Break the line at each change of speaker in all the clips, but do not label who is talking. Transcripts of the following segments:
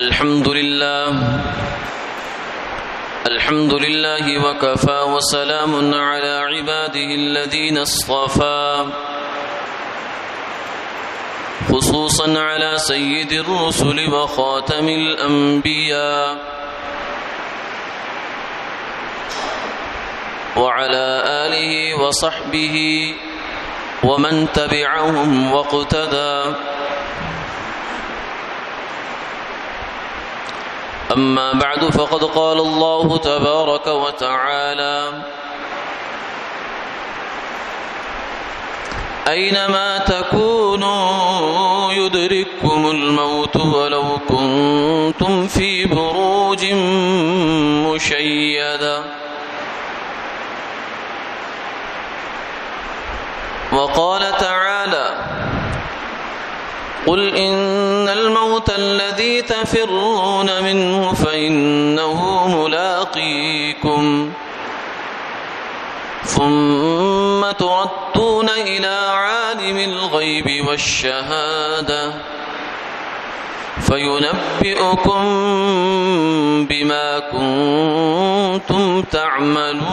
الحمد لله وكفى وسلام على عباده الذين اصطفى خصوصا على سيد الرسل وخاتم الأنبياء وعلى آله وصحبه ومن تبعهم واقتدى. أما بعد فقد قال الله تبارك وتعالى: أينما تكونوا يدرككم الموت ولو كنتم في بروج مشيدة. وقال تعالى: قل إن الموت الذي تفرون منه فإنه ملاقيكم ثم تردون إلى عالم الغيب والشهادة فينبئكم بما كنتم تعملون.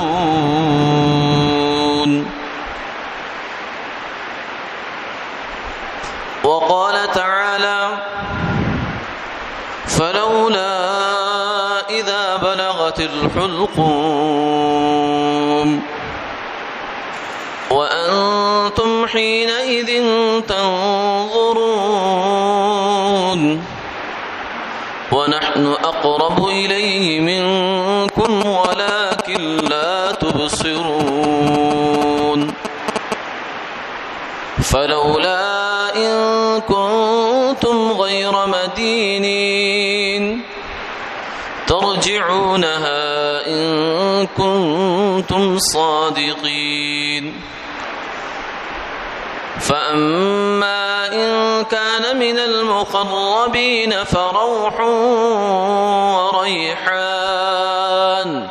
وقال تعالى: فلولا إذا بلغت الحلقوم وأنتم حينئذ تنظرون ونحن أقرب إليه منكم ولكن لا تبصرون. فلولا إن كنتم غير مدينين ترجعونها إن كنتم صادقين. فأما إن كان من المقربين فروح وريحان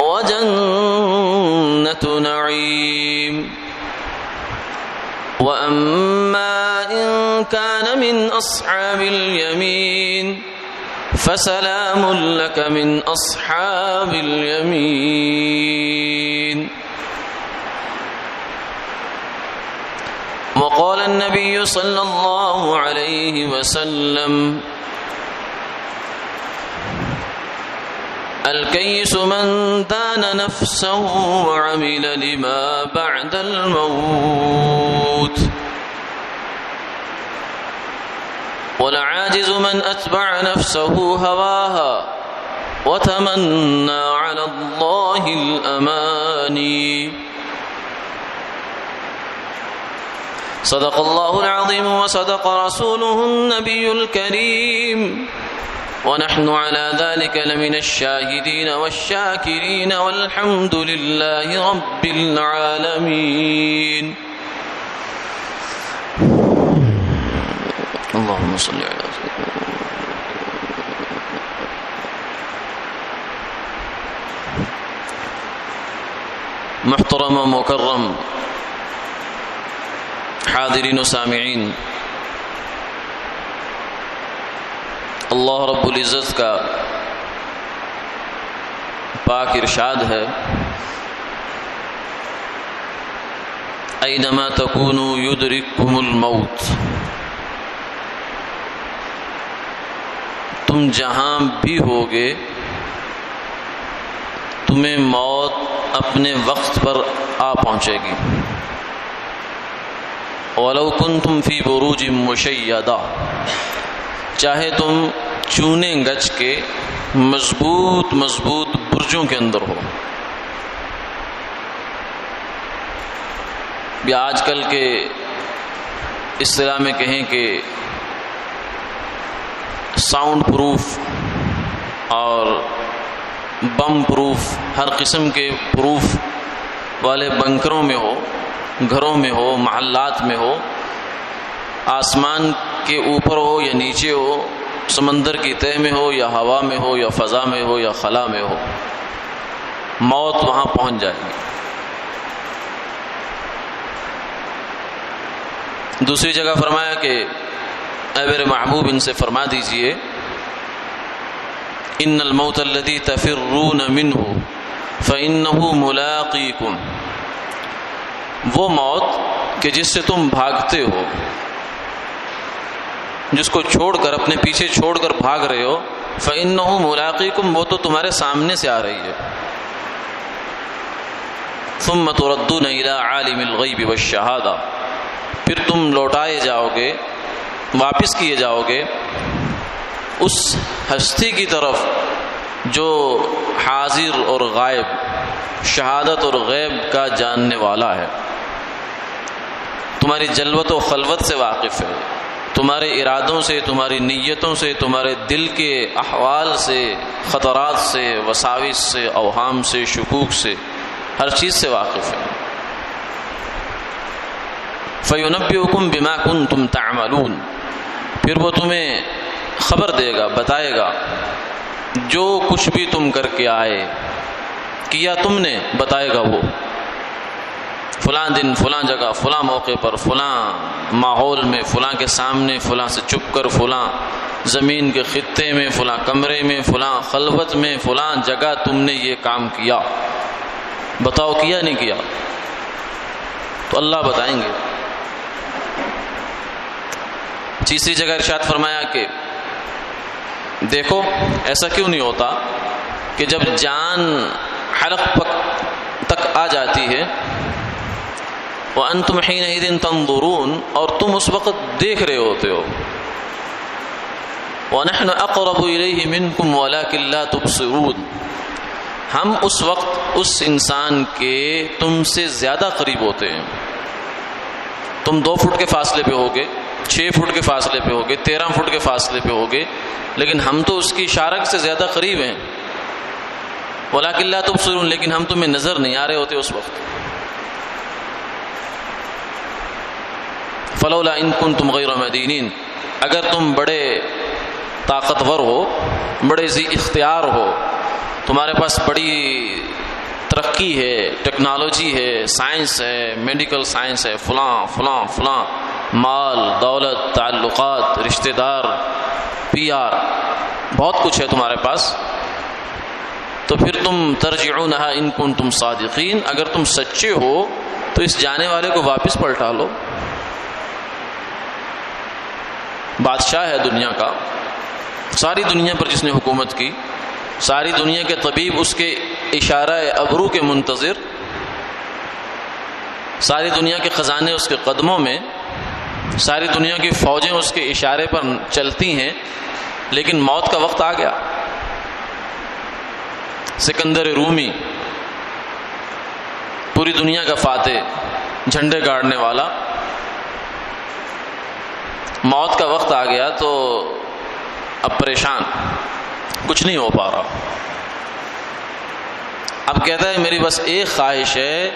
وجنة نعيم. وأما إن كان من أصحاب اليمين فسلام لك من أصحاب اليمين. وقال النبي صلى الله عليه وسلم: الكيس من دان نفسه وعمل لما بعد الموت، والعاجز من أتبع نفسه هواها وتمنى على الله الأماني. صدق الله العظيم وصدق رسوله النبي الكريم، ونحن على ذلك لمن الشاهدين والشاكرين والحمد لله رب العالمين. اللهم صل على سيدنا. محترم و مکرم حاضرین و سامعین، اللہ رب العزت کا پاک ارشاد ہے: اینما تکونوا یدرککم الموت. تم جہاں بھی ہوگے تمہیں موت اپنے وقت پر آ پہنچے گی. وَلَوْ كُنْتُمْ فِي بُرُوجٍ مُشَيَّدَةٍ، چاہے تم چونے گچ کے مضبوط برجوں کے اندر ہو. یا آج کل کے اصطلاح میں کہیں کہ ساؤنڈ پروف اور بم پروف، ہر قسم کے پروف والے بنکروں میں ہو، گھروں میں ہو، محلات میں ہو، آسمان کے اوپر ہو یا نیچے ہو، سمندر کی تہ میں ہو یا ہوا میں ہو یا فضا میں ہو یا خلا میں ہو، موت وہاں پہنچ جائے گی. دوسری جگہ فرمایا کہ اے میرے محبوب ان سے فرما دیجئے ان الموت الذی تفرون منہ فانہ ملاقیکم، وہ موت کہ جس سے تم بھاگتے ہو، جس کو چھوڑ کر اپنے پیچھے چھوڑ کر بھاگ رہے ہو، فانہ ملاقیکم، وہ تو تمہارے سامنے سے آ رہی ہے۔ ثم تردون الی عالم الغیب والشہادہ، پھر تم لوٹائے جاؤ گے، واپس کیے جاؤ گے اس ہستی کی طرف جو حاضر اور غائب، شہادت اور غیب کا جاننے والا ہے، تمہاری جلوت و خلوت سے واقف ہے، تمہارے ارادوں سے، تمہاری نیتوں سے، تمہارے دل کے احوال سے، خطرات سے، وساوس سے، اوہام سے، شکوک سے، ہر چیز سے واقف ہے۔ فَيُنَبِّئُكُم بِمَا كُنتُمْ تَعْمَلُونَ، پھر وہ تمہیں خبر دے گا، بتائے گا جو کچھ بھی تم کر کے آئے، کیا تم نے، بتائے گا وہ، فلاں دن، فلاں جگہ، فلاں موقع پر، فلاں ماحول میں، فلاں کے سامنے، فلاں سے چھپ کر، فلاں زمین کے خطے میں، فلاں کمرے میں، فلاں خلوت میں، فلاں جگہ تم نے یہ کام کیا، بتاؤ کیا نہیں کیا؟ تو اللہ بتائیں گے۔ تیسری جگہ ارشاد فرمایا کہ دیکھو ایسا کیوں نہیں ہوتا کہ جب جان حلق تک آ جاتی ہے، وَأَنْتُمْ حِينَئِذٍ تَنظُرُونَ، اور تم اس وقت دیکھ رہے ہوتے ہو، وَنَحْنُ أَقْرَبُ إِلَيْهِ مِنْكُمْ وَلَكِنْ لَا تُبْصِرُونَ، ہم اس وقت اس انسان کے تم سے زیادہ قریب ہوتے ہیں۔ تم 2 فٹ کے فاصلے پہ ہوگے، 6 فٹ کے فاصلے پہ ہوگے، 13 فٹ کے فاصلے پہ ہوگے، لیکن ہم تو اس کی اشارہ سے زیادہ قریب ہیں۔ وَلَكِنْ لَا تُبْصِرُونَ، لیکن ہم تمہیں نظر نہیں آ رہے ہوتے اس وقت۔ فَلَوْلَا إِن كُنتُمْ غَيْرَ مَدِينِينَ، اگر تم بڑے طاقتور ہو، بڑے ذی اختیار ہو، تمہارے پاس بڑی ترقی ہے، ٹیکنالوجی ہے، سائنس ہے، میڈیکل سائنس ہے، فلاں فلاں فلاں، مال، دولت، تعلقات، رشتہ دار، PR، بہت کچھ ہے تمہارے پاس، تو پھر تم ترجعونہا ان کنتم صادقین، اگر تم سچے ہو تو اس جانے والے کو واپس پلٹا لو۔ بادشاہ ہے دنیا کا، ساری دنیا پر جس نے حکومت کی، ساری دنیا کے طبیب اس کے اشارہ ابرو کے منتظر، ساری دنیا کے خزانے اس کے قدموں میں، ساری دنیا کی فوجیں اس کے اشارے پر چلتی ہیں، لیکن موت کا وقت آ گیا۔ سکندر رومی، پوری دنیا کا فاتح، جھنڈے گاڑنے والا، موت کا وقت آ گیا تو اب پریشان، کچھ نہیں ہو پا رہا۔ اب کہتا ہے میری بس ایک خواہش ہے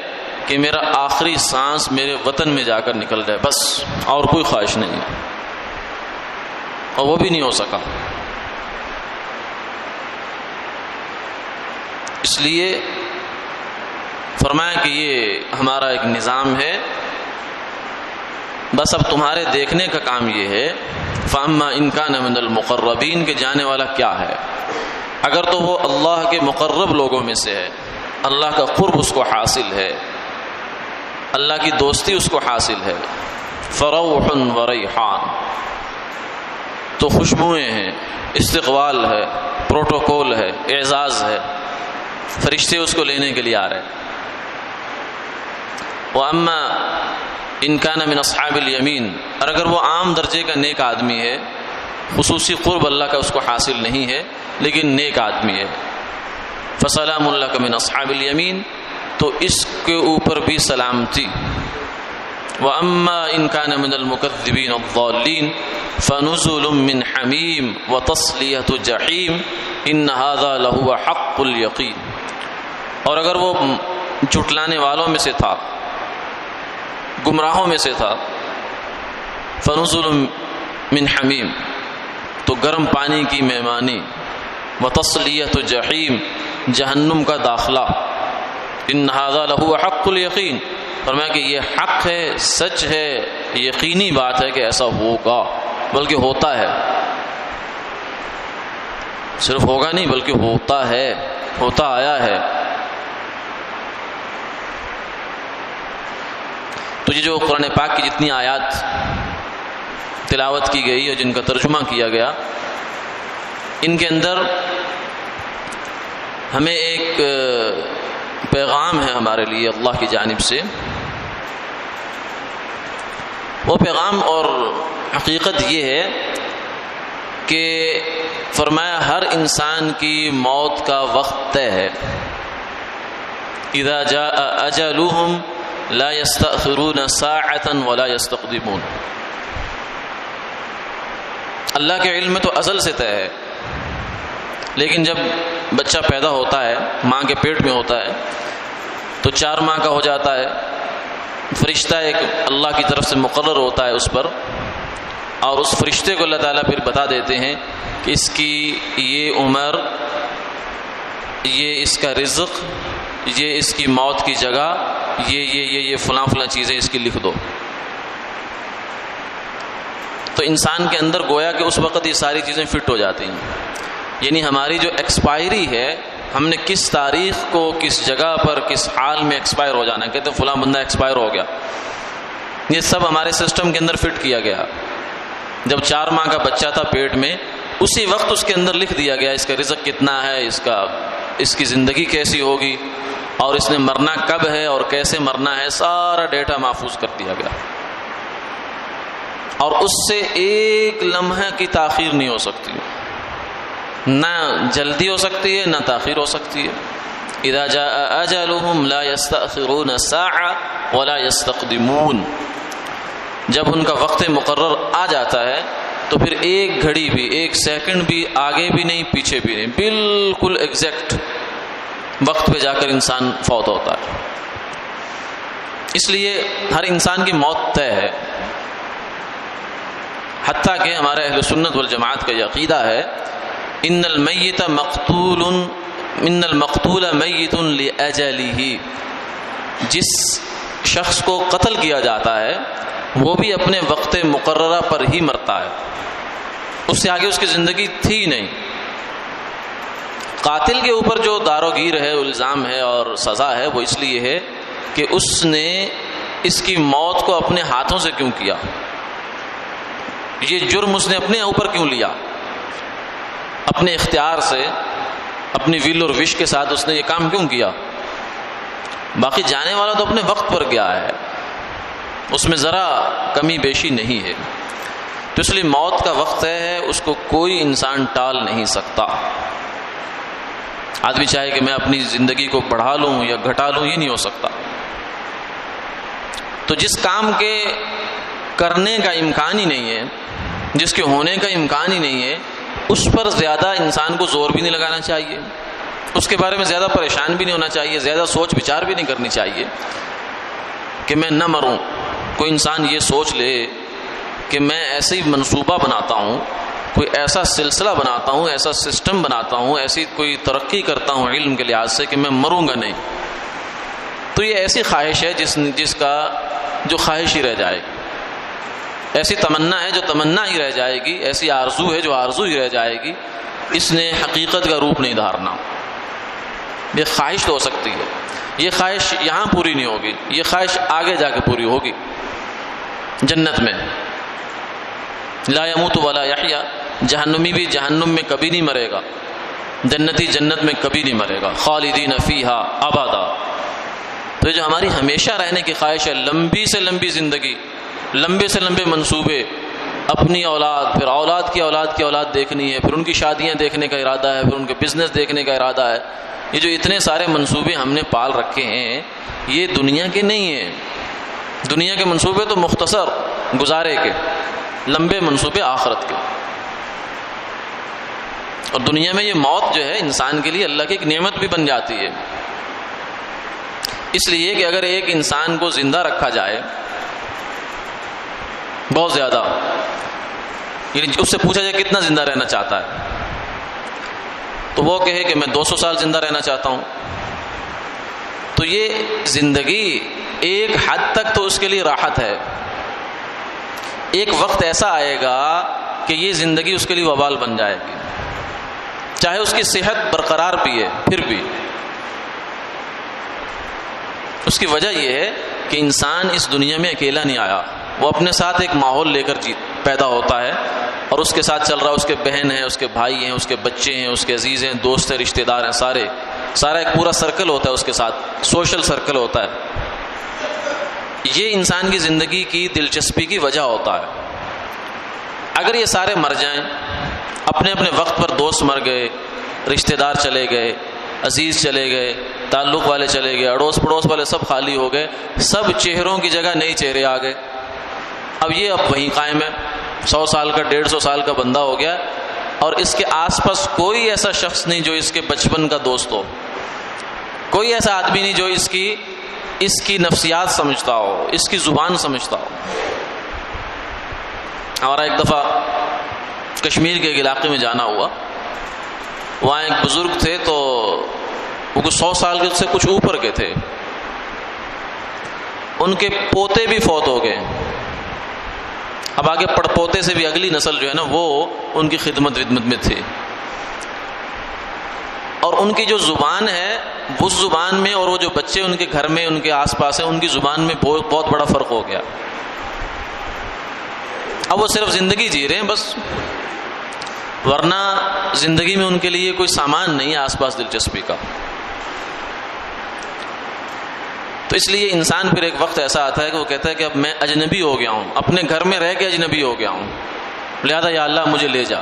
کہ میرا آخری سانس میرے وطن میں جا کر نکل جائے، بس، اور کوئی خواہش نہیں ہے، اور وہ بھی نہیں ہو سکا۔ اس لیے فرمایا کہ یہ ہمارا ایک نظام ہے، بس اب تمہارے دیکھنے کا کام یہ ہے، فَأَمَّا إِن كَانَ مِنَ الْمُقَرَّبِينَ، کہ جانے والا کیا ہے، اگر تو وہ اللہ کے مقرب لوگوں میں سے ہے، اللہ کا قرب اس کو حاصل ہے، اللہ کی دوستی اس کو حاصل ہے، فَرَوْحٌ وَرَيْحَانٌ، تو خوشبوئیں ہیں، استقبال ہے، پروٹوکول ہے، اعزاز ہے، فرشتے اس کو لینے کے لیے آ رہے ہیں۔ وَأَمَّا إِن كَانَ مِنْ أَصْحَابِ الْيَمِينَ، اور اگر وہ عام درجے کا نیک آدمی ہے، خصوصی قرب اللہ کا اس کو حاصل نہیں ہے، لیکن نیک آدمی ہے، فَسَلَامٌ لَكَ مِنْ أَصْحَابِ الْيَمِينَ، تو اس کے اوپر بھی سلامتی۔ وَأَمَّا إِن كَانَ مِنَ الْمُكَذِّبِينَ الضَّالِّينَ فَنُزُلٌ مِّنْ حَمِيمٍ وَتَصْلِيَةُ جَحِيمٍ إِنَّ هَذَا لَهُوَ حَقُّ الْيَقِينِ، اور اگر وہ جھٹلانے والوں میں سے تھا، گمراہوں میں سے تھا، فَنُزُلٌ مِّنْ حَمِيمٍ، تو گرم پانی کی مہمانی، وَتَصْلِيَةُ جَحِيمٍ، جہنم کا داخلہ، إِنَّ هَذَا لَهُوَ حَقُّ الْيَقِينِ، فرمایا کہ یہ حق ہے، سچ ہے، یقینی بات ہے کہ ایسا ہوگا، بلکہ ہوتا ہے۔ صرف ہوگا نہیں بلکہ ہوتا ہے، ہوتا آیا ہے۔ تو یہ جو قرآن پاک کی جتنی آیات تلاوت کی گئی اور جن کا ترجمہ کیا گیا، ان کے اندر ہمیں ایک پیغام ہے ہمارے لیے اللہ کی جانب سے۔ وہ پیغام اور حقیقت یہ ہے کہ فرمایا ہر انسان کی موت کا وقت طے ہے۔ اذا جاء اجلهم لا يستأخرون ساعة ولا يستقدمون۔ اللہ کے علم میں تو ازل سے طے ہے، لیکن جب بچہ پیدا ہوتا ہے، ماں کے پیٹ میں ہوتا ہے، تو 4 ماہ کا ہو جاتا ہے، فرشتہ ایک اللہ کی طرف سے مقرر ہوتا ہے اس پر، اور اس فرشتے کو اللہ تعالیٰ پھر بتا دیتے ہیں کہ اس کی یہ عمر، یہ اس کا رزق، یہ اس کی موت کی جگہ، یہ فلاں فلاں چیزیں اس کی لکھ دو۔ تو انسان کے اندر گویا کہ اس وقت یہ ساری چیزیں فٹ ہو جاتی ہیں، یعنی ہماری جو ایکسپائری ہے، ہم نے کس تاریخ کو کس جگہ پر کس حال میں ایکسپائر ہو جانا ہے، کہتے ہیں فلاں بندہ ایکسپائر ہو گیا، یہ سب ہمارے سسٹم کے اندر فٹ کیا گیا۔ جب 4 ماہ کا بچہ تھا پیٹ میں، اسی وقت اس کے اندر لکھ دیا گیا اس کا رزق کتنا ہے، اس کی زندگی کیسی ہوگی، اور اس نے مرنا کب ہے اور کیسے مرنا ہے، سارا ڈیٹا محفوظ کر دیا گیا، اور اس سے ایک لمحہ کی تاخیر نہیں ہو سکتی، نہ جلدی ہو سکتی ہے نہ تاخیر ہو سکتی ہے۔ اذا جاء اجلهم لا يستأخرون ساعة ولا يستقدمون۔ جب ان کا وقت مقرر آ جاتا ہے تو پھر ایک گھڑی بھی، ایک سیکنڈ بھی آگے بھی نہیں پیچھے بھی نہیں، بالکل ایگزیکٹ وقت پہ جا کر انسان فوت ہوتا ہے۔ اس لیے ہر انسان کی موت طے ہے، حتیٰ کہ ہمارے اہل سنت والجماعت کا یہ عقیدہ ہے ان المقتول میت لأجلہ، جس شخص کو قتل کیا جاتا ہے وہ بھی اپنے وقت مقررہ پر ہی مرتا ہے، اس سے آگے اس کی زندگی تھی نہیں۔ قاتل کے اوپر جو داروگیر ہے، الزام ہے اور سزا ہے، وہ اس لیے ہے کہ اس نے اس کی موت کو اپنے ہاتھوں سے کیوں کیا، یہ جرم اس نے اپنے اوپر کیوں لیا، اپنے اختیار سے، اپنی ول اور وش کے ساتھ اس نے یہ کام کیوں کیا۔ باقی جانے والا تو اپنے وقت پر گیا ہے، اس میں ذرا کمی بیشی نہیں ہے۔ تو اس لیے موت کا وقت ہے، اس کو کوئی انسان ٹال نہیں سکتا۔ آدمی چاہے کہ میں اپنی زندگی کو بڑھا لوں یا گھٹا لوں، یہ نہیں ہو سکتا۔ تو جس کام کے کرنے کا امکان ہی نہیں ہے، جس کے ہونے کا امکان ہی نہیں ہے، اس پر زیادہ انسان کو زور بھی نہیں لگانا چاہیے، اس کے بارے میں زیادہ پریشان بھی نہیں ہونا چاہیے، زیادہ سوچ بچار بھی نہیں کرنی چاہیے کہ میں نہ مروں۔ کوئی انسان یہ سوچ لے کہ میں ایسے ہی منصوبہ بناتا ہوں، کوئی ایسا سلسلہ بناتا ہوں، ایسا سسٹم بناتا ہوں، ایسی کوئی ترقی کرتا ہوں علم کے لحاظ سے کہ میں مروں گا نہیں، تو یہ ایسی خواہش ہے جس کا جو خواہش ہی رہ جائے گی، ایسی تمنا ہے جو تمنا ہی رہ جائے گی، ایسی آرزو ہے جو آرزو ہی رہ جائے گی، اس نے حقیقت کا روپ نہیں دھارنا۔ یہ خواہش تو ہو سکتی ہے، یہ خواہش یہاں پوری نہیں ہوگی، یہ خواہش آگے جا کے پوری ہوگی جنت میں۔ لا يموت ولا يحيا، جہنمی بھی جہنم میں کبھی نہیں مرے گا، جنتی جنت میں کبھی نہیں مرے گا، خالدین فیہا ابدا۔ تو جو ہماری ہمیشہ رہنے کی خواہش ہے، لمبی سے لمبی زندگی، لمبے سے لمبے منصوبے، اپنی اولاد، پھر اولاد کی اولاد کی اولاد دیکھنی ہے، پھر ان کی شادیاں دیکھنے کا ارادہ ہے، پھر ان کے بزنس دیکھنے کا ارادہ ہے، یہ جو اتنے سارے منصوبے ہم نے پال رکھے ہیں، یہ دنیا کے نہیں ہیں۔ دنیا کے منصوبے تو مختصر گزارے کے، لمبے منصوبے آخرت کے۔ اور دنیا میں یہ موت جو ہے انسان کے لیے اللہ کی ایک نعمت بھی بن جاتی ہے، اس لیے کہ اگر ایک انسان کو زندہ رکھا جائے بہت زیادہ، یعنی اس سے پوچھا جائے کتنا زندہ رہنا چاہتا ہے، تو وہ کہے کہ میں 200 سال زندہ رہنا چاہتا ہوں، تو یہ زندگی ایک حد تک تو اس کے لیے راحت ہے، ایک وقت ایسا آئے گا کہ یہ زندگی اس کے لیے وبال بن جائے گی، چاہے اس کی صحت برقرار بھی ہے پھر بھی. اس کی وجہ یہ ہے کہ انسان اس دنیا میں اکیلا نہیں آیا، وہ اپنے ساتھ ایک ماحول لے کر پیدا ہوتا ہے، اور اس کے ساتھ چل رہا ہے. اس کے بہن ہیں، اس کے بھائی ہیں، اس کے بچے ہیں، اس کے عزیز ہیں، دوست ہیں، رشتہ دار ہیں، سارا ایک پورا سرکل ہوتا ہے اس کے ساتھ، سوشل سرکل ہوتا ہے. یہ انسان کی زندگی کی دلچسپی کی وجہ ہوتا ہے. اگر یہ سارے مر جائیں، اپنے اپنے وقت پر دوست مر گئے، رشتہ دار چلے گئے، عزیز چلے گئے، تعلق والے چلے گئے، اڑوس پڑوس والے سب خالی ہو گئے، سب چہروں کی جگہ نئے چہرے آ گئے. اب وہیں قائم ہے، 100 سال کا 150 سال کا بندہ ہو گیا، اور اس کے آس پاس کوئی ایسا شخص نہیں جو اس کے بچپن کا دوست ہو، کوئی ایسا آدمی نہیں جو اس کی نفسیات سمجھتا ہو، اس کی زبان سمجھتا ہو. ہمارا ایک دفعہ کشمیر کے ایک علاقے میں جانا ہوا، وہاں ایک بزرگ تھے، تو وہ کچھ 100 سال کے سے کچھ اوپر کے تھے، ان کے پوتے بھی فوت ہو گئے. اب آگے پڑپوتے سے بھی اگلی نسل جو ہے نا وہ ان کی خدمت میں تھی، اور ان کی جو زبان ہے اس زبان میں اور وہ جو بچے ان کے گھر میں ان کے آس پاس ہیں ان کی زبان میں بہت بڑا فرق ہو گیا. اب وہ صرف زندگی جی رہے ہیں بس، ورنہ زندگی میں ان کے لیے کوئی سامان نہیں ہے آس پاس دلچسپی کا. تو اس لیے انسان پھر ایک وقت ایسا آتا ہے کہ وہ کہتا ہے کہ اب میں اجنبی ہو گیا ہوں، اپنے گھر میں رہ کے اجنبی ہو گیا ہوں، لہذا یا اللہ مجھے لے جا.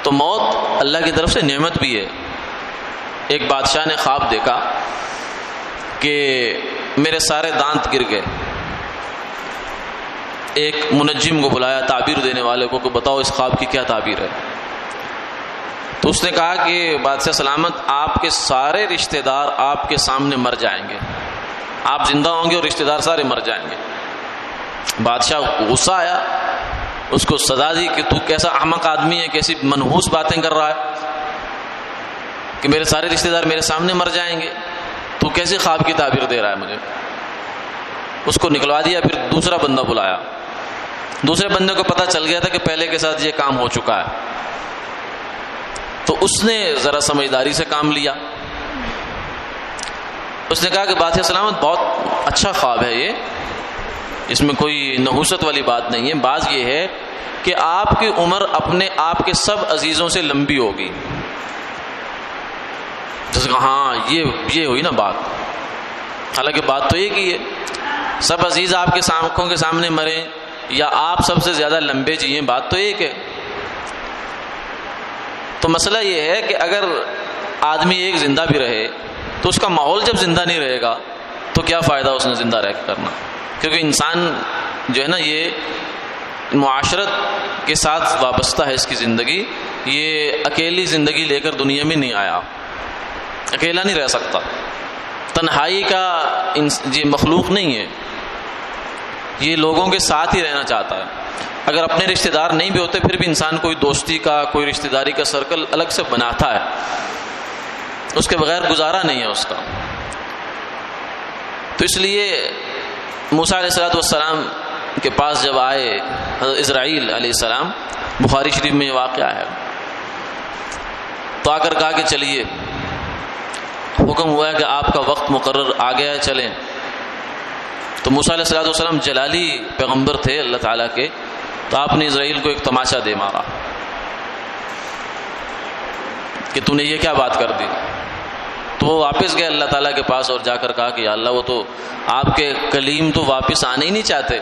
تو موت اللہ کی طرف سے نعمت بھی ہے. ایک بادشاہ نے خواب دیکھا کہ میرے سارے دانت گر گئے. ایک منجم کو بلایا، تعبیر دینے والے کو، کہ بتاؤ اس خواب کی کیا تعبیر ہے. تو اس نے کہا کہ بادشاہ سلامت، آپ کے سارے رشتہ دار آپ کے سامنے مر جائیں گے، آپ زندہ ہوں گے اور رشتہ دار سارے مر جائیں گے. بادشاہ کو غصہ آیا، اس کو سزا دی کہ تو کیسا احمق آدمی ہے، کیسی منحوس باتیں کر رہا ہے کہ میرے سارے رشتہ دار میرے سامنے مر جائیں گے، تو کیسی خواب کی تعبیر دے رہا ہے مجھے. اس کو نکلوا دیا. پھر دوسرا بندہ بلایا. دوسرے بندے کو پتہ چل گیا تھا کہ پہلے کے ساتھ یہ کام ہو چکا ہے، تو اس نے ذرا سمجھداری سے کام لیا. اس نے کہا کہ بادشاہ سلامت بہت اچھا خواب ہے یہ، اس میں کوئی نحوست والی بات نہیں ہے. بات یہ ہے کہ آپ کی عمر اپنے آپ کے سب عزیزوں سے لمبی ہوگی. جیسے کہ ہاں یہ ہوئی نا بات. حالانکہ بات تو یہ کی ہے، سب عزیز آپ کے آنکھوں کے سامنے مریں یا آپ سب سے زیادہ لمبے جئیں، بات تو ایک ہے. تو مسئلہ یہ ہے کہ اگر آدمی ایک زندہ بھی رہے تو اس کا ماحول جب زندہ نہیں رہے گا تو کیا فائدہ اس نے زندہ رہ کے کرنا. کیونکہ انسان جو ہے نا یہ معاشرت کے ساتھ وابستہ ہے، اس کی زندگی یہ اکیلی زندگی لے کر دنیا میں نہیں آیا، اکیلا نہیں رہ سکتا. تنہائی کا یہ مخلوق نہیں ہے، یہ لوگوں کے ساتھ ہی رہنا چاہتا ہے. اگر اپنے رشتہ دار نہیں بھی ہوتے پھر بھی انسان کوئی دوستی کا، کوئی رشتہ داری کا سرکل الگ سے بناتا ہے، اس کے بغیر گزارا نہیں ہے اس کا. تو اس لیے موسیٰ علیہ السلام کے پاس جب آئے حضرت اسرائیل علیہ السلام، بخاری شریف میں یہ واقعہ ہے، تو آ کر کہا کہ چلیے، حکم ہوا ہے کہ آپ کا وقت مقرر آ گیا ہے، چلیں. تو موسیٰ علیہ السلام جلالی پیغمبر تھے اللہ تعالیٰ کے، تو آپ نے اسرائیل کو ایک تماشا دے مارا کہ تو نے یہ کیا بات کر دی. تو وہ واپس گئے اللہ تعالیٰ کے پاس اور جا کر کہا کہ یا اللہ وہ تو آپ کے کلیم تو واپس آنے ہی نہیں چاہتے،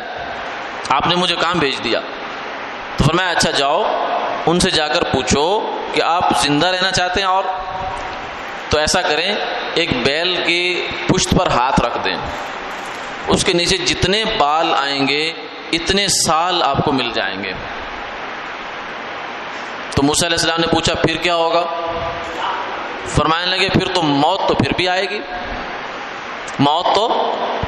آپ نے مجھے کام بھیج دیا. تو فرمایا اچھا جاؤ ان سے جا کر پوچھو کہ آپ زندہ رہنا چاہتے ہیں، اور تو ایسا کریں ایک بیل کی پشت پر ہاتھ رکھ دیں، اس کے نیچے جتنے بال آئیں گے اتنے سال آپ کو مل جائیں گے. تو موسیٰ علیہ السلام نے پوچھا پھر کیا ہوگا؟ فرمانے لگے پھر تو موت تو پھر بھی آئے گی، موت تو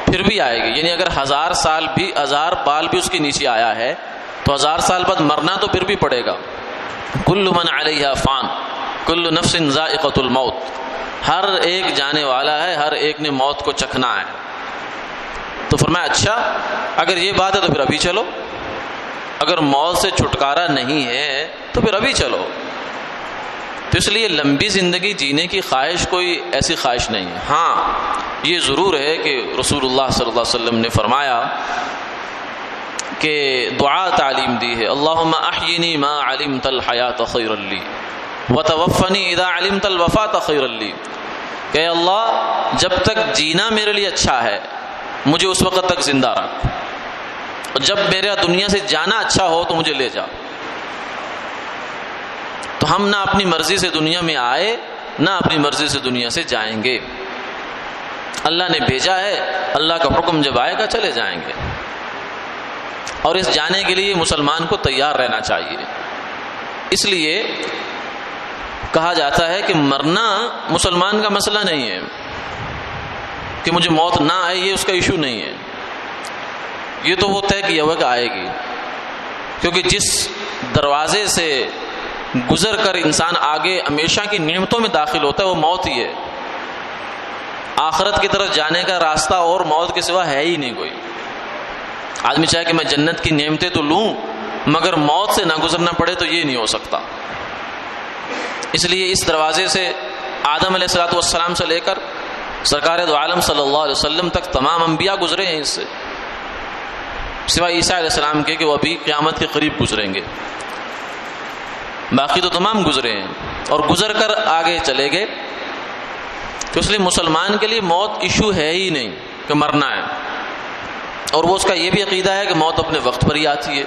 پھر بھی آئے گی. یعنی اگر 1000 سال بھی 1000 بال بھی اس کے نیچے آیا ہے تو 1000 سال بعد مرنا تو پھر بھی پڑے گا. کل من علیہا فان کل نفس ذائقۃ الموت، ہر ایک جانے والا ہے، ہر ایک نے موت کو چکھنا ہے. تو فرمایا اچھا اگر یہ بات ہے تو پھر ابھی چلو، اگر موت سے چھٹکارا نہیں ہے تو پھر ابھی چلو. تو اس لیے لمبی زندگی جینے کی خواہش کوئی ایسی خواہش نہیں ہے. ہاں یہ ضرور ہے کہ رسول اللہ صلی اللہ علیہ وسلم نے فرمایا کہ دعا تعلیم دی ہے، اللہم احینی ما علمت الحیات خیرا لی وتوفنی اذا علمت الوفات خیرا لی، کہ اللہ جب تک جینا میرے لیے اچھا ہے مجھے اس وقت تک زندہ رکھ، اور جب میرا دنیا سے جانا اچھا ہو تو مجھے لے جا. تو ہم نہ اپنی مرضی سے دنیا میں آئے نہ اپنی مرضی سے دنیا سے جائیں گے. اللہ نے بھیجا ہے، اللہ کا حکم جب آئے گا چلے جائیں گے. اور اس جانے کے لیے مسلمان کو تیار رہنا چاہیے. اس لیے کہا جاتا ہے کہ مرنا مسلمان کا مسئلہ نہیں ہے، کہ مجھے موت نہ آئے یہ اس کا ایشو نہیں ہے. یہ تو وہ طے کیا ہوا کہ آئے گی، کیونکہ جس دروازے سے گزر کر انسان آگے ہمیشہ کی نعمتوں میں داخل ہوتا ہے وہ موت ہی ہے. آخرت کی طرف جانے کا راستہ اور موت کے سوا ہے ہی نہیں کوئی. آدمی چاہے کہ میں جنت کی نعمتیں تو لوں مگر موت سے نہ گزرنا پڑے تو یہ نہیں ہو سکتا. اس لیے اس دروازے سے آدم علیہ الصلوۃ والسلام سے لے کر سرکار دو عالم صلی اللہ علیہ وسلم تک تمام انبیاء گزرے ہیں، اس سے سوائے عیسیٰ علیہ السلام کے کہ وہ ابھی قیامت کے قریب گزریں گے. باقی تو تمام گزرے ہیں اور گزر کر آگے چلے گئے. تو اس لیے مسلمان کے لیے موت ایشو ہے ہی نہیں کہ مرنا ہے، اور وہ اس کا یہ بھی عقیدہ ہے کہ موت اپنے وقت پر ہی آتی ہے.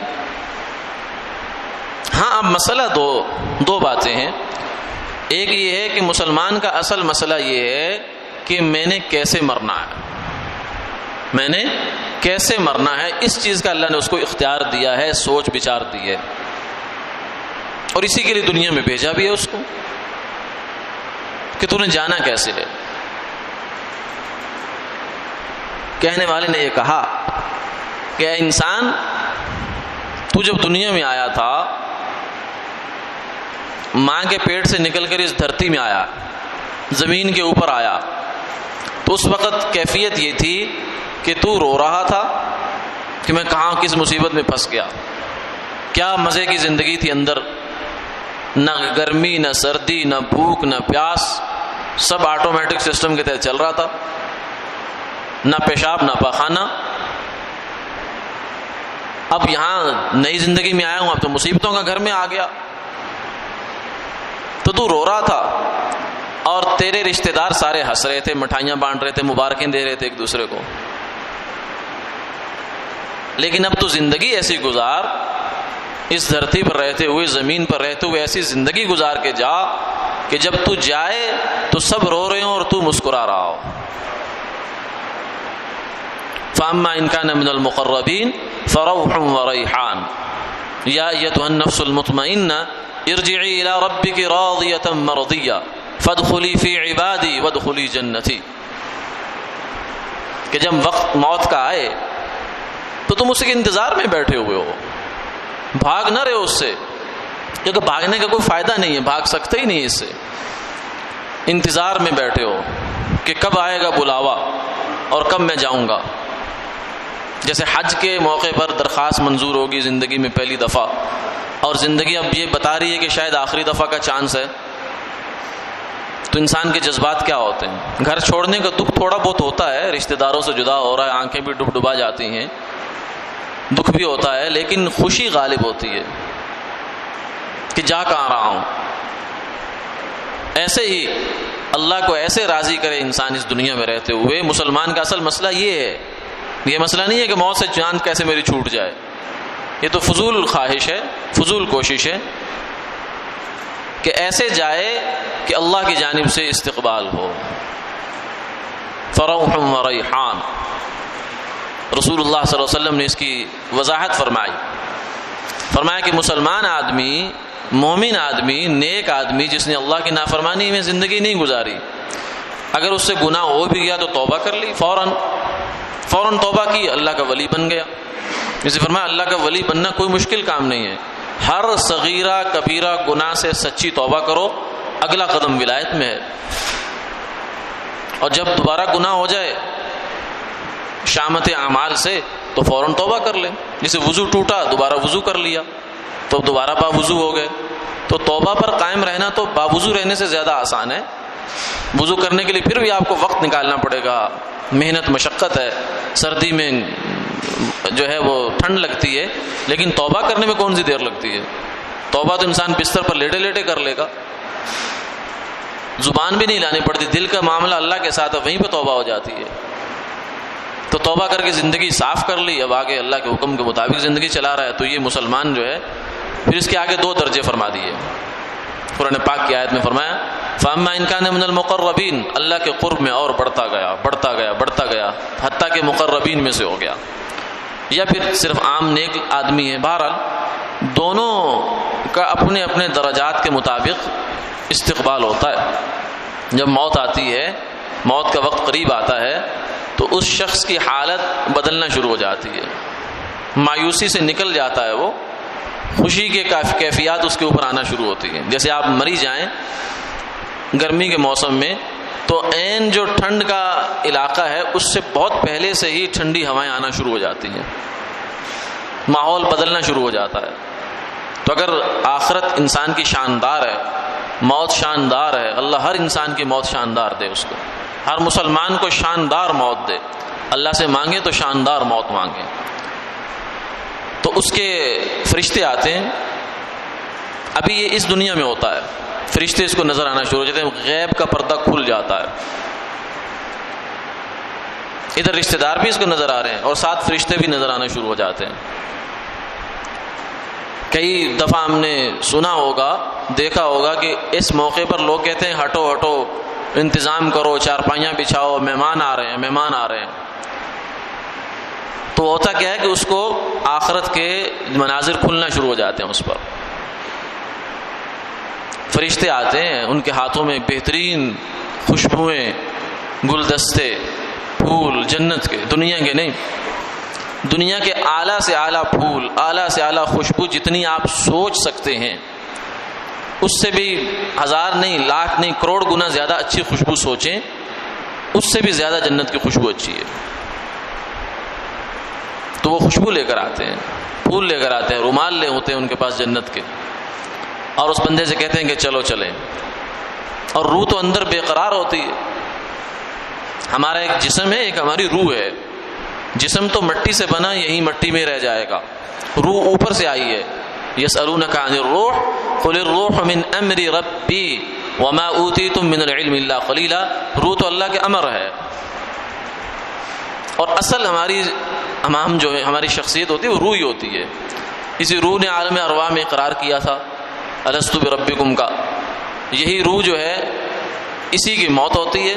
ہاں اب مسئلہ دو باتیں ہیں. ایک یہ ہے کہ مسلمان کا اصل مسئلہ یہ ہے کہ میں نے کیسے مرنا ہے، میں نے کیسے مرنا ہے. اس چیز کا اللہ نے اس کو اختیار دیا ہے، سوچ بچار دی ہے، اور اسی کے لیے دنیا میں بھیجا بھی ہے اس کو کہ تو نے جانا کیسے ہے. کہنے والے نے یہ کہا کہ اے انسان، تو جب دنیا میں آیا تھا ماں کے پیٹ سے نکل کر اس دھرتی میں آیا، زمین کے اوپر آیا، تو اس وقت کیفیت یہ تھی کہ تو رو رہا تھا کہ میں کہاں کس مصیبت میں پھنس گیا. کیا مزے کی زندگی تھی اندر، نہ گرمی نہ سردی نہ بھوک نہ پیاس، سب آٹومیٹک سسٹم کے تحت چل رہا تھا، نہ پیشاب نہ پاخانہ. اب یہاں نئی زندگی میں آیا ہوں، اب تو مصیبتوں کا گھر میں آ گیا. تو رو رہا تھا اور تیرے رشتہ دار سارے ہنس رہے تھے، مٹھائیاں بانٹ رہے تھے، مبارکیں دے رہے تھے ایک دوسرے کو. لیکن اب تو زندگی ایسی گزار، اس دھرتی پر رہتے ہوئے، زمین پر رہتے ہوئے ایسی زندگی گزار کے جا کہ جب تو جائے تو سب رو رہے ہوں اور تو مسکرا رہا ہو. فَأَمَّا إِنْ كَانَ مِنَ الْمُقَرَّبِينَ فَرَوْحٌ وَرَيْحَانٌ يَا أَيَّتُهَا النَّفْسُ الْمُطْمَئِنَّةُ ارجعی الی ربک راضیۃ مرضیہ فادخلی فی عبادی وادخلی جنتی. کہ جب وقت موت کا آئے تو تم اس کے انتظار میں بیٹھے ہوئے ہو، بھاگ نہ رہے ہو اس سے، کیونکہ بھاگنے کا کوئی فائدہ نہیں ہے، بھاگ سکتے ہی نہیں اس سے. انتظار میں بیٹھے ہو کہ کب آئے گا بلاوا اور کب میں جاؤں گا. جیسے حج کے موقع پر درخواست منظور ہوگی زندگی میں پہلی دفعہ، اور زندگی اب یہ بتا رہی ہے کہ شاید آخری دفعہ کا چانس ہے، تو انسان کے جذبات کیا ہوتے ہیں. گھر چھوڑنے کا دکھ تھوڑا بہت ہوتا ہے، رشتہ داروں سے جدا ہو رہا ہے، آنکھیں بھی ڈبا جاتی ہیں، دکھ بھی ہوتا ہے، لیکن خوشی غالب ہوتی ہے کہ جا کہاں رہا ہوں. ایسے ہی اللہ کو ایسے راضی کرے انسان اس دنیا میں رہتے ہوئے. مسلمان کا اصل مسئلہ یہ ہے، یہ مسئلہ نہیں ہے کہ موت سے جان کیسے میری چھوٹ جائے، یہ تو فضول خواہش ہے، فضول کوشش ہے کہ ایسے جائے کہ اللہ کی جانب سے استقبال ہو. فروح و ریحان، رسول اللہ صلی اللہ علیہ وسلم نے اس کی وضاحت فرمایا کہ مسلمان آدمی، مومن آدمی، نیک آدمی جس نے اللہ کی نافرمانی میں زندگی نہیں گزاری، اگر اس سے گناہ ہو بھی گیا تو توبہ کر لی، فوراً توبہ کی، اللہ کا ولی بن گیا. جسے فرمایا اللہ کا ولی بننا کوئی مشکل کام نہیں ہے. ہر صغیرہ کبیرہ گناہ سے سچی توبہ کرو، اگلا قدم ولایت میں ہے. اور جب دوبارہ گناہ ہو جائے شامت اعمال سے تو فوراً توبہ کر لیں. جسے وضو ٹوٹا دوبارہ وضو کر لیا، تو دوبارہ باوضو ہو گئے. تو توبہ پر قائم رہنا تو باوضو رہنے سے زیادہ آسان ہے. وضو کرنے کے لیے پھر بھی آپ کو وقت نکالنا پڑے گا، محنت مشقت ہے، سردی میں جو ہے وہ ٹھنڈ لگتی ہے، لیکن توبہ کرنے میں کون سی دیر لگتی ہے؟ توبہ تو انسان بستر پر لیٹے لیٹے کر لے گا، زبان بھی نہیں لانی پڑتی، دل کا معاملہ اللہ کے ساتھ ہے، وہیں پہ توبہ ہو جاتی ہے. تو توبہ کر کے زندگی صاف کر لی، اب آگے اللہ کے حکم کے مطابق زندگی چلا رہا ہے. تو یہ مسلمان جو ہے پھر اس کے آگے 2 درجے فرما دیے. قرآن پاک کی آیت میں فرمایا فَأَمَّا إِنْ كَانَ مِنَ الْمُقَرَّبِينَ، اللہ کے قرب میں اور بڑھتا گیا حتیٰ کہ مقربین میں سے ہو گیا، یا پھر صرف عام نیک آدمی ہے. بہرحال دونوں کا اپنے اپنے درجات کے مطابق استقبال ہوتا ہے. جب موت آتی ہے، موت کا وقت قریب آتا ہے، تو اس شخص کی حالت بدلنا شروع ہو جاتی ہے. مایوسی سے نکل جاتا ہے وہ، خوشی کے کیفیات اس کے اوپر آنا شروع ہوتی ہیں. جیسے آپ مری جائیں گرمی کے موسم میں، تو عین جو ٹھنڈ کا علاقہ ہے اس سے بہت پہلے سے ہی ٹھنڈی ہوائیں آنا شروع ہو جاتی ہیں، ماحول بدلنا شروع ہو جاتا ہے. تو اگر آخرت انسان کی شاندار ہے، موت شاندار ہے، اللہ ہر انسان کی موت شاندار دے اس کو، ہر مسلمان کو شاندار موت دے. اللہ سے مانگے تو شاندار موت مانگے. تو اس کے فرشتے آتے ہیں. ابھی یہ اس دنیا میں ہوتا ہے، فرشتے اس کو نظر آنا شروع ہو جاتے ہیں، غیب کا پردہ کھل جاتا ہے. ادھر رشتہ دار بھی اس کو نظر آ رہے ہیں اور ساتھ فرشتے بھی نظر آنا شروع ہو جاتے ہیں. کئی دفعہ ہم نے سنا ہوگا، دیکھا ہوگا کہ اس موقع پر لوگ کہتے ہیں ہٹو ہٹو، انتظام کرو، چارپائیاں بچھاؤ، مہمان آ رہے ہیں. تو ہوتا کیا ہے کہ اس کو آخرت کے مناظر کھلنا شروع ہو جاتے ہیں. اس پر فرشتے آتے ہیں، ان کے ہاتھوں میں بہترین خوشبوئیں، گلدستے، پھول جنت کے، دنیا کے نہیں، دنیا کے اعلیٰ سے اعلیٰ پھول، اعلیٰ سے اعلیٰ خوشبو جتنی آپ سوچ سکتے ہیں، اس سے بھی 1000 نہیں، لاکھ نہیں، کروڑ گنا زیادہ اچھی خوشبو سوچیں، اس سے بھی زیادہ جنت کی خوشبو اچھی ہے. تو وہ خوشبو لے کر آتے ہیں، پھول لے کر آتے ہیں، رومال لے ہوتے ہیں ان کے پاس جنت کے، اور اس بندے سے کہتے ہیں کہ چلو چلیں. اور روح تو اندر بے قرار ہوتی ہے. ہمارا ایک جسم ہے، ایک ہماری روح ہے. جسم تو مٹی سے بنا، یہی مٹی میں رہ جائے گا. روح اوپر سے آئی ہے. یسألونک عن الروح قل الروح من امر ربی وما اوتیتم من العلم الا قلیلا. روح تو اللہ کے امر ہے. اور اصل ہم جو ہے ہماری شخصیت ہوتی ہے وہ روح ہی ہوتی ہے. اسی روح نے عالم ارواح میں اقرار کیا تھا الست بربکم کا. یہی روح جو ہے اسی کی موت ہوتی ہے.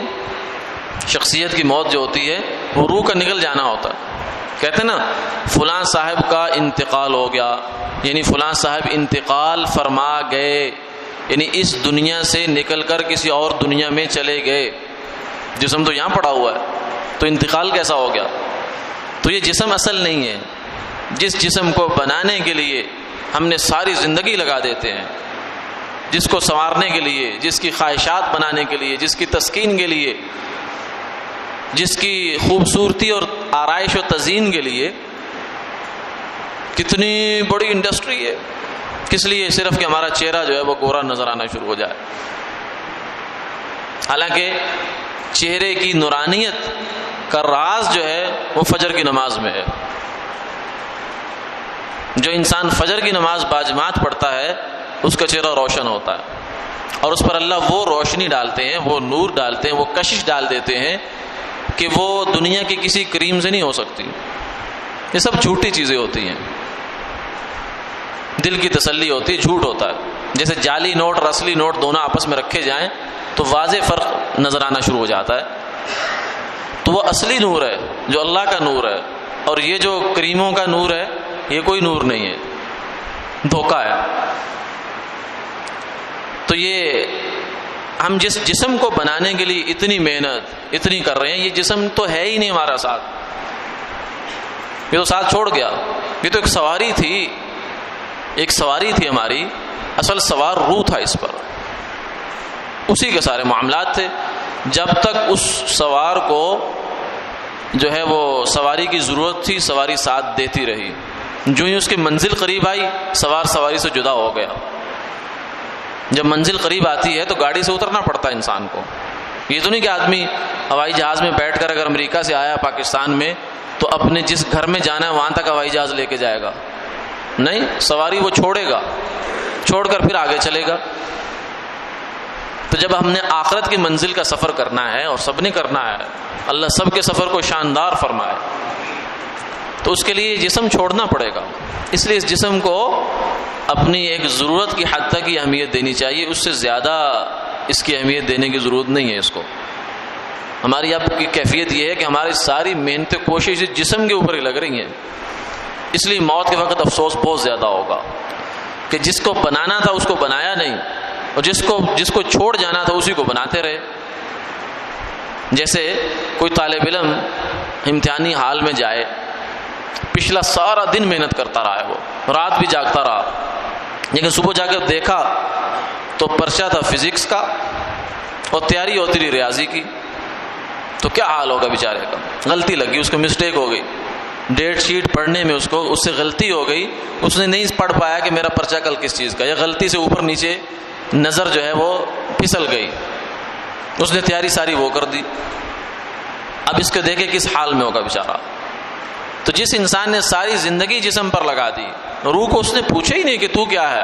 شخصیت کی موت جو ہوتی ہے وہ روح کا نکل جانا ہوتا ہے. کہتے ہیں نا فلاں صاحب کا انتقال ہو گیا، یعنی فلاں صاحب انتقال فرما گئے، یعنی اس دنیا سے نکل کر کسی اور دنیا میں چلے گئے. جسم تو یہاں پڑا ہوا ہے، تو انتقال کیسا ہو گیا؟ تو یہ جسم اصل نہیں ہے. جس جسم کو بنانے کے لیے ہم نے ساری زندگی لگا دیتے ہیں، جس کو سنوارنے کے لیے، جس کی خواہشات بنانے کے لیے، جس کی تسکین کے لیے، جس کی خوبصورتی اور آرائش و تزئین کے لیے، کتنی بڑی انڈسٹری ہے. کس لیے؟ صرف کہ ہمارا چہرہ جو ہے وہ گورا نظر آنا شروع ہو جائے. حالانکہ چہرے کی نورانیت کا راز جو ہے وہ فجر کی نماز میں ہے. جو انسان فجر کی نماز باجماعت پڑھتا ہے اس کا چہرہ روشن ہوتا ہے، اور اس پر اللہ وہ روشنی ڈالتے ہیں، وہ نور ڈالتے ہیں، وہ کشش ڈال دیتے ہیں کہ وہ دنیا کی کسی کریم سے نہیں ہو سکتی. یہ سب جھوٹی چیزیں ہوتی ہیں. دل کی تسلی ہوتی ہے، جھوٹ ہوتا ہے. جیسے جعلی نوٹ اور اصلی نوٹ دونوں آپس میں رکھے جائیں تو واضح فرق نظر آنا شروع ہو جاتا ہے. تو وہ اصلی نور ہے جو اللہ کا نور ہے، اور یہ جو کریموں کا نور ہے یہ کوئی نور نہیں ہے، دھوکہ ہے. تو یہ ہم جس جسم کو بنانے کے لیے اتنی محنت اتنی کر رہے ہیں، یہ جسم تو ہے ہی نہیں ہمارا ساتھ. یہ تو ساتھ چھوڑ گیا. یہ تو ایک سواری تھی ہماری. اصل سوار روح تھا اس پر، اسی کے سارے معاملات تھے. جب تک اس سوار کو جو ہے وہ سواری کی ضرورت تھی، سواری ساتھ دیتی رہی. جو ہی اس کی منزل قریب آئی سوار سواری سے جدا ہو گیا. جب منزل قریب آتی ہے تو گاڑی سے اترنا پڑتا ہے انسان کو. یہ تو نہیں کہ آدمی ہوائی جہاز میں بیٹھ کر اگر امریکہ سے آیا پاکستان میں تو اپنے جس گھر میں جانا ہے وہاں تک ہوائی جہاز لے کے جائے گا. نہیں، سواری وہ چھوڑے گا، چھوڑ کر پھر آگے چلے گا. تو جب ہم نے آخرت کی منزل کا سفر کرنا ہے اور سب نے کرنا ہے، اللہ سب کے سفر کو شاندار فرمائے، تو اس کے لیے جسم چھوڑنا پڑے گا. اس لیے اس جسم کو اپنی ایک ضرورت کی حد تک کی اہمیت دینی چاہیے، اس سے زیادہ اس کی اہمیت دینے کی ضرورت نہیں ہے. اس کو ہماری اب کی کیفیت یہ ہے کہ ہماری ساری محنت کوشش جسم کے اوپر ہی لگ رہی ہیں. اس لیے موت کے وقت افسوس بہت زیادہ ہوگا کہ جس کو بنانا تھا اس کو بنایا نہیں، اور جس کو چھوڑ جانا تھا اسی کو بناتے رہے. جیسے کوئی طالب علم امتحانی حال میں جائے، پچھلا سارا دن محنت کرتا رہا ہے، وہ رات بھی جاگتا رہا، لیکن صبح جا کر دیکھا تو پرچہ تھا فزکس کا اور تیاری ہوتی رہی ریاضی کی، تو کیا حال ہوگا بیچارے کا. غلطی لگی، اس کو مسٹیک ہو گئی، ڈیٹ شیٹ پڑھنے میں اس سے غلطی ہو گئی، اس نے نہیں پڑھ پایا کہ میرا پرچہ کل کس چیز کا، یا غلطی سے اوپر نیچے نظر جو ہے وہ پھسل گئی، اس نے تیاری ساری وہ کر دی. اب اس کو دیکھے کس حال میں ہوگا بیچارہ. تو جس انسان نے ساری زندگی جسم پر لگا دی، روح کو اس نے پوچھا ہی نہیں کہ تو کیا ہے،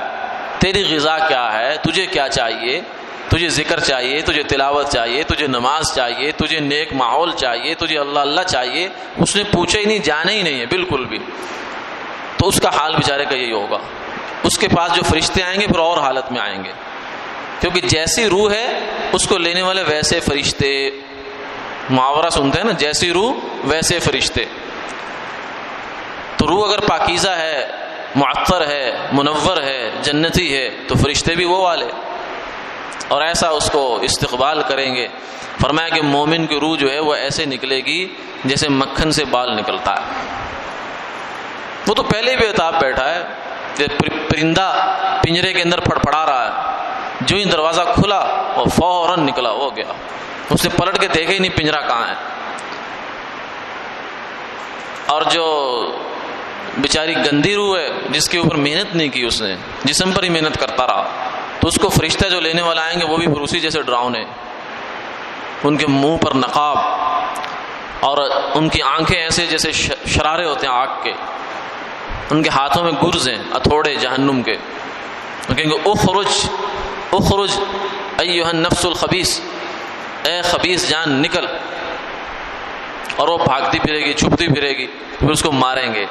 تیری غذا کیا ہے، تجھے کیا چاہیے، تجھے ذکر چاہیے، تجھے تلاوت چاہیے، تجھے نماز چاہیے، تجھے نیک ماحول چاہیے، تجھے اللہ اللہ چاہیے، اس نے پوچھا ہی نہیں، جانا ہی نہیں ہے بالکل بھی. تو اس کا حال بیچارے کا یہی ہوگا. اس کے پاس جو فرشتے آئیں گے پھر اور حالت میں آئیں گے، کیونکہ جیسی روح ہے اس کو لینے والے ویسے فرشتے. محاورہ سنتے ہیں نا، جیسی روح ویسے فرشتے. تو روح اگر پاکیزہ ہے، معطر ہے، منور ہے، جنتی ہے، تو فرشتے بھی وہ والے، اور ایسا اس کو استقبال کریں گے. فرمایا کہ مومن کی روح جو ہے وہ ایسے نکلے گی جیسے مکھن سے بال نکلتا ہے. وہ تو پہلے بھی بےتاب بیٹھا ہے، پرندہ پنجرے کے اندر پھڑپڑا رہا ہے، جو ہی دروازہ کھلا وہ فوراً نکلا، ہو گیا، اس نے پلٹ کے دیکھے ہی نہیں پنجرہ کہاں ہے. اور جو بیچاری گندی روح ہے جس کے اوپر محنت نہیں کی، اس نے جسم پر ہی محنت کرتا رہا، تو اس کو فرشتہ جو لینے والا آئیں گے وہ بھی اسی جیسے ڈراؤنے، ان کے منہ پر نقاب اور ان کی آنکھیں ایسے جیسے شرارے ہوتے ہیں آگ کے، ان کے ہاتھوں میں گرز ہیں ہتھوڑے جہنم کے. کہیں گے اخرج اخرج ایھا النفس الخبیث، اے خبیث جان نکل. اور وہ بھاگتی پھرے گی، چھپتی پھرے گی، پھر اس کو ماریں گے.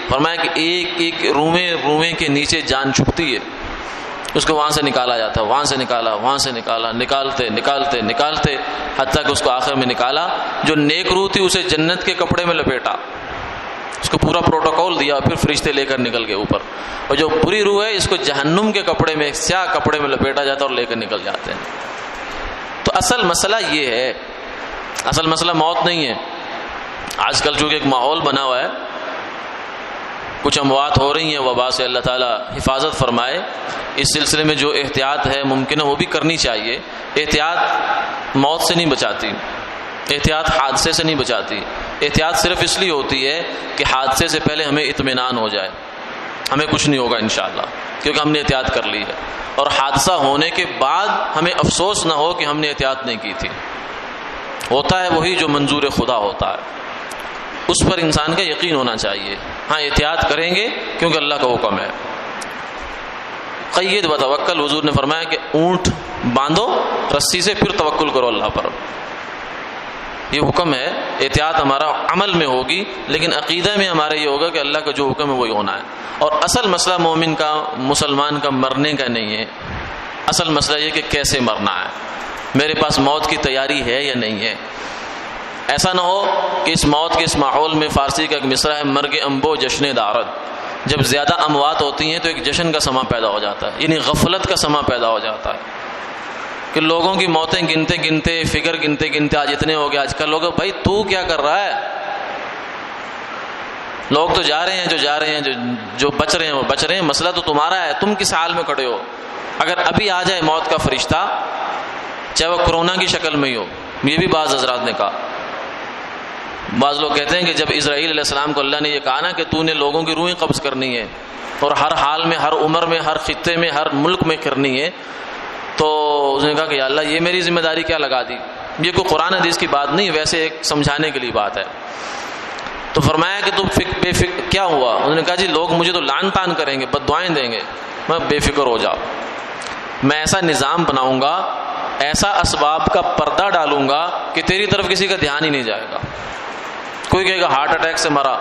فرمایا کہ ایک روئیں کے نیچے جان چھپتی ہے، اس کو وہاں سے نکالا جاتا ہے، وہاں سے نکالا، وہاں سے نکالا، نکالتے حتیٰ کہ اس کو آخر میں نکالا. جو نیک روح تھی اسے جنت کے کپڑے میں لپیٹا، اس کو پورا پروٹوکول دیا، پھر فرشتے لے کر نکل گئے اوپر. اور جو بری روح ہے اس کو جہنم کے کپڑے میں، ایک سیاہ کپڑے میں لپیٹا جاتا ہے اور لے کر نکل جاتے ہیں. تو اصل مسئلہ یہ ہے، اصل مسئلہ موت نہیں ہے. آج کل چونکہ ایک ماحول بنا ہوا ہے، کچھ اموات ہو رہی ہیں وبا سے، اللہ تعالیٰ حفاظت فرمائے. اس سلسلے میں جو احتیاط ہے ممکن ہے وہ بھی کرنی چاہیے. احتیاط موت سے نہیں بچاتی، احتیاط حادثے سے نہیں بچاتی. احتیاط صرف اس لیے ہوتی ہے کہ حادثے سے پہلے ہمیں اطمینان ہو جائے، ہمیں کچھ نہیں ہوگا انشاءاللہ، کیونکہ ہم نے احتیاط کر لی ہے. اور حادثہ ہونے کے بعد ہمیں افسوس نہ ہو کہ ہم نے احتیاط نہیں کی تھی. ہوتا ہے وہی جو منظور خدا ہوتا ہے، اس پر انسان کا یقین ہونا چاہیے. ہاں احتیاط کریں گے کیونکہ اللہ کا حکم ہے. قید و توکل، حضور نے فرمایا کہ اونٹ باندھو رسی سے، پھر توکل کرو اللہ پر. یہ حکم ہے. احتیاط ہمارا عمل میں ہوگی، لیکن عقیدہ میں ہمارا یہ ہوگا کہ اللہ کا جو حکم ہے وہی ہونا ہے. اور اصل مسئلہ مومن کا، مسلمان کا مرنے کا نہیں ہے. اصل مسئلہ یہ کہ کیسے مرنا ہے، میرے پاس موت کی تیاری ہے یا نہیں ہے. ایسا نہ ہو کہ اس موت کے اس ماحول میں، فارسی کا ایک مصرع ہے، مرگ امبو جشن دارد، جب زیادہ اموات ہوتی ہیں تو ایک جشن کا سما پیدا ہو جاتا ہے، یعنی غفلت کا سما پیدا ہو جاتا ہے کہ لوگوں کی موتیں گنتے گنتے، فگر گنتے گنتے آج اتنے ہو گئے. آج کل لوگ بھائی تو کیا کر رہا ہے، لوگ تو جا رہے ہیں، جو بچ رہے ہیں وہ بچ رہے ہیں، مسئلہ تو تمہارا ہے، تم کس حال میں کھڑے ہو. اگر ابھی آ جائے موت کا فرشتہ، چاہے وہ کورونا کی شکل میں ہی ہو، یہ بھی بعض حضرات نے کہا، بعض لوگ کہتے ہیں کہ جب اسرائیل علیہ السلام کو اللہ نے یہ کہا نا کہ تو نے لوگوں کی روحیں قبض کرنی ہے اور ہر حال میں، ہر عمر میں، ہر خطے میں، ہر ملک میں کرنی ہے، تو اس نے کہا کہ یا اللہ یہ میری ذمہ داری کیا لگا دی؟ یہ کوئی قرآن حدیث کی بات نہیں، ویسے ایک سمجھانے کے لیے بات ہے۔ تو فرمایا کہ تم بے فکر کیا ہوا؟ انہوں نے کہا جی لوگ مجھے تو لعن طعن کریں گے، بد دعائیں دیں گے، میں بے فکر ہو جاؤ، میں ایسا نظام بناؤں گا، ایسا اسباب کا پردہ ڈالوں گا کہ تیری طرف کسی کا دھیان ہی نہیں جائے گا۔ کوئی کہے گا ہارٹ اٹیک سے مرا،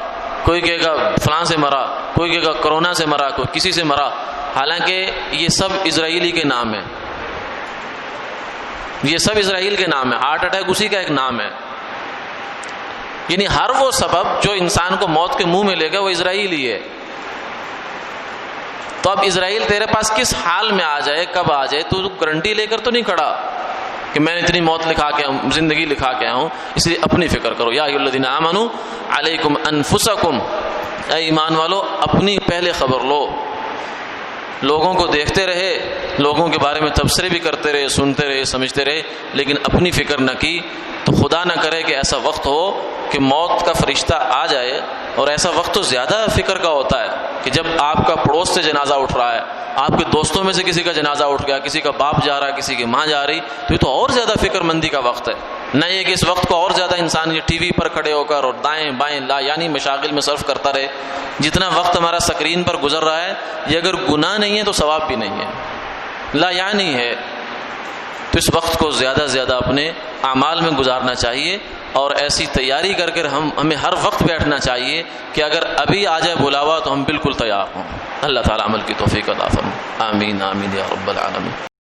کوئی کہے گا فلاں سے مرا، کوئی کہے گا کرونا سے مرا، کوئی کسی سے مرا، حالانکہ یہ سب اسرائیلی کے نام ہے، یہ سب اسرائیل کے نام ہے، ہارٹ اٹیک اسی کا ایک نام ہے۔ یعنی ہر وہ سبب جو انسان کو موت کے منہ میں لے گا وہ اسرائیلی ہے۔ تو اب اسرائیل تیرے پاس کس حال میں آ جائے، کب آ جائے، تو گارنٹی لے کر تو نہیں کھڑا کہ میں نے اتنی موت لکھا کے زندگی لکھا کے آیا ہوں، اس لیے اپنی فکر کرو۔ یا ایھا الذین آمنوا علیکم انفسکم، اے ایمان والو اپنی پہلے خبر لو۔ لوگوں کو دیکھتے رہے، لوگوں کے بارے میں تبصرے بھی کرتے رہے، سنتے رہے، سمجھتے رہے، لیکن اپنی فکر نہ کی، تو خدا نہ کرے کہ ایسا وقت ہو کہ موت کا فرشتہ آ جائے، اور ایسا وقت تو زیادہ فکر کا ہوتا ہے کہ جب آپ کا پڑوس سے جنازہ اٹھ رہا ہے، آپ کے دوستوں میں سے کسی کا جنازہ اٹھ گیا، کسی کا باپ جا رہا ہے، کسی کی ماں جا رہی، تو یہ تو اور زیادہ فکر مندی کا وقت ہے۔ نہ یہ کہ اس وقت کو اور زیادہ انسان یہ ٹی وی پر کھڑے ہو کر اور دائیں بائیں لا یعنی مشاغل میں صرف کرتا رہے۔ جتنا وقت ہمارا سکرین پر گزر رہا ہے، یہ اگر گناہ نہیں ہے تو ثواب بھی نہیں ہے، لا یعنی ہے۔ تو اس وقت کو زیادہ سے زیادہ اپنے اعمال میں گزارنا چاہیے، اور ایسی تیاری کر کر ہمیں ہر وقت بیٹھنا چاہیے کہ اگر ابھی آ جائے بلاوا تو ہم بالکل تیار ہوں۔ اللہ تعالیٰ عمل کی توفیق عطا فرمائے، آمین آمین یا رب العالمین۔